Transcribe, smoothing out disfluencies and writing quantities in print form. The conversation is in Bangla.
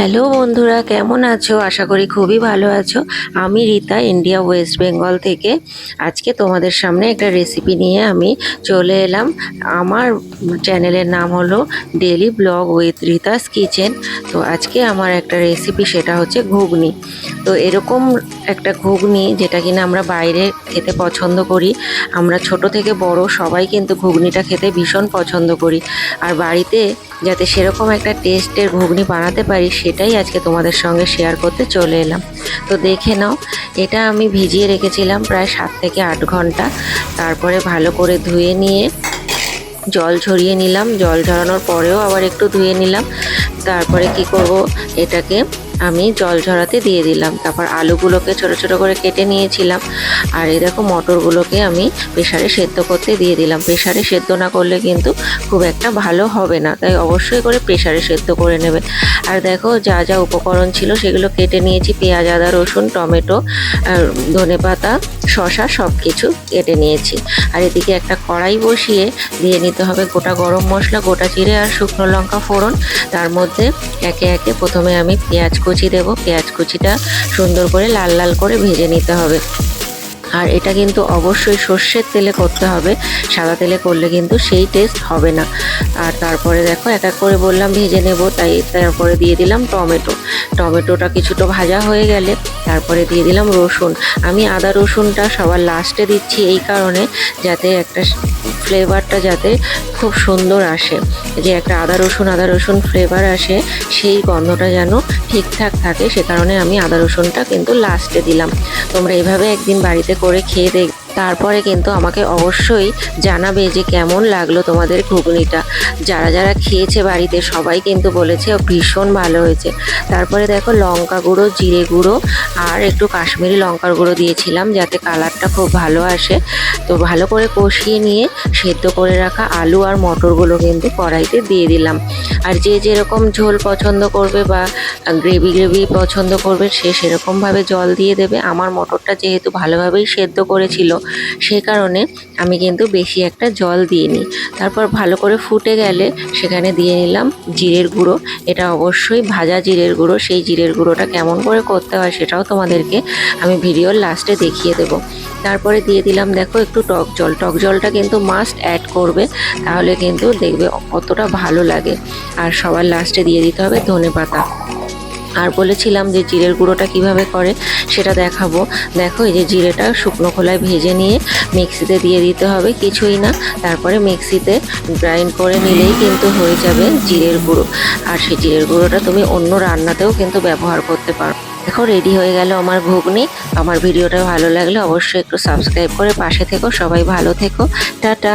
হ্যালো বন্ধুরা, কেমন আছো? আশা করি খুবই ভালো আছো। আমি রীতা, ইন্ডিয়া ওয়েস্ট বেঙ্গল থেকে। আজকে তোমাদের সামনে একটা রেসিপি নিয়ে আমি চলে এলাম। আমার চ্যানেলের নাম হলো ডেলি ব্লগ উইথ রীতাস কিচেন। তো আজকে আমার একটা রেসিপি, সেটা হচ্ছে ঘুগনি। তো এরকম একটা ঘুগনি যেটা কিনা আমরা বাইরে খেতে পছন্দ করি। আমরা ছোট থেকে বড় সবাই কিন্তু ঘুগনিটা খেতে ভীষণ পছন্দ করি। আর বাড়িতে যাতে সেরকম একটা টেস্টের ঘুগনি বানাতে পারি, সেটাই আজকে তোমাদের সঙ্গে শেয়ার করতে চলে এলাম। তো দেখে নাও, এটা আমি ভিজিয়ে রেখেছিলাম প্রায় 7 থেকে 8 ঘন্টা। তারপরে ভালো করে ধুয়ে নিয়ে জল ঝরিয়ে নিলাম। জল ঝরানোর পরেও আবার একটু ধুয়ে নিলাম। তারপরে কি করব, এটাকে আমি জল ঝরাতে দিয়ে দিলাম। তারপর আলুগুলোকে ছোট ছোট করে কেটে নিয়েছিলাম। আর এই দেখো, মটরগুলোকে আমি প্রেসারে সেদ্ধ করতে দিয়ে দিলাম। প্রেসারে সেদ্ধ না করলে কিন্তু খুব একটা ভালো হবে না, তাই অবশ্যই করে প্রেসারে সেদ্ধ করে নেবে। আর দেখো, যা যা উপকরণ ছিল সেগুলো কেটে নিয়েছি। পেঁয়াজ, আদা, রসুন, টমেটো, ধনেপাতা, শসা সব কিছু কেটে নিয়েছি। আর এদিকে একটা কড়াই বসিয়ে দিয়ে নিতে হবে গোটা গরম মশলা, গোটা জিরে আর শুকনো লঙ্কা ফোড়ন। তার মধ্যে একে একে প্রথমে আমি পেঁয়াজ কুচি দেবো। পেঁয়াজ কুচিটা সুন্দর করে লাল লাল করে ভেজে নিতে হবে। আর এটা কিন্তু অবশ্যই সর্ষের তেলে করতে হবে, সাদা তেলে করলে কিন্তু সেই টেস্ট হবে না। আর তারপরে দেখো, এক এক করে বললাম ভেজে নেব, তাই তারপরে দিয়ে দিলাম টমেটো। টমেটোটা কিছুটা ভাজা হয়ে গেলে তারপরে দিয়ে দিলাম রসুন। আমি আদা রসুনটা সবার লাস্টে দিচ্ছি এই কারণে, যাতে একটা ফ্লেভারটা যাতে খুব সুন্দর আসে, যে একটা আদা রসুন ফ্লেভার আসে, সেই গন্ধটা যেন ঠিকঠাক থাকে। সে কারণে আমি আদা রসুনটা কিন্তু লাস্টে দিলাম। তোমরা এভাবে একদিন বাড়িতে করে খেয়ে দেখ। তারপরে কিন্তু আমাকে অবশ্যই জানাবে যে কেমন লাগলো তোমাদের ঘুগনিটা। যারা যারা খেয়েছে বাড়িতে সবাই কিন্তু বলেছে ভীষণ ভালো হয়েছে। তারপরে দেখো, লঙ্কা গুঁড়ো, জিরে গুঁড়ো আর একটু কাশ্মীরি লঙ্কার গুঁড়ো দিয়েছিলাম, যাতে কালারটা খুব ভালো আসে। তো ভালো করে কষিয়ে নিয়ে সেদ্ধ করে রাখা আলু আর মটরগুলো কিন্তু কড়াইতে দিয়ে দিলাম। আর যে যেরকম ঝোল পছন্দ করবে বা গ্রেভি পছন্দ করবে, সে সেরকমভাবে জল দিয়ে দেবে। আমার মটরটা যেহেতু ভালোভাবেই সেদ্ধ করেছিল, সে কারণে আমি কিন্তু বেশি একটা জল দিইনি। তারপর ভালো করে ফুটে গেলে সেখানে দিয়ে নিলাম জিরের গুঁড়ো। এটা অবশ্যই ভাজা জিরের গুঁড়ো। সেই জিরের গুঁড়োটা কেমন করে করতে হয় সেটাও তোমাদেরকে আমি ভিডিওর লাস্টে দেখিয়ে দেবো। তারপরে দিয়ে দিলাম দেখো একটু টক জল। টক জলটা কিন্তু মাস্ট অ্যাড করবে, তাহলে কিন্তু দেখবে কতটা ভালো লাগে। আর সবার লাস্টে দিয়ে দিতে হবে ধনেপাতা। আর বলেছিলাম যে জিরের গুঁড়োটা কিভাবে করে সেটা দেখাবো। দেখো, এই যে জিরেটা শুকনো খোলায় ভেজে নিয়ে মিক্সিতে দিয়ে দিতে হবে, কিছুই না। তারপরে মিক্সিতে গ্রাইন্ড করে নিলেই কিন্তু হয়ে যাবে জিরের গুঁড়ো। আর সেই জিরের গুঁড়োটা তুমি অন্য রান্নাতেও কিন্তু ব্যবহার করতে পারো। দেখো, রেডি হয়ে গেল আমার ঘুগনি। আমার ভিডিওটা ভালো লাগলে অবশ্যই একটু সাবস্ক্রাইব করে পাশে থেকো। সবাই ভালো থেকো। টাটা।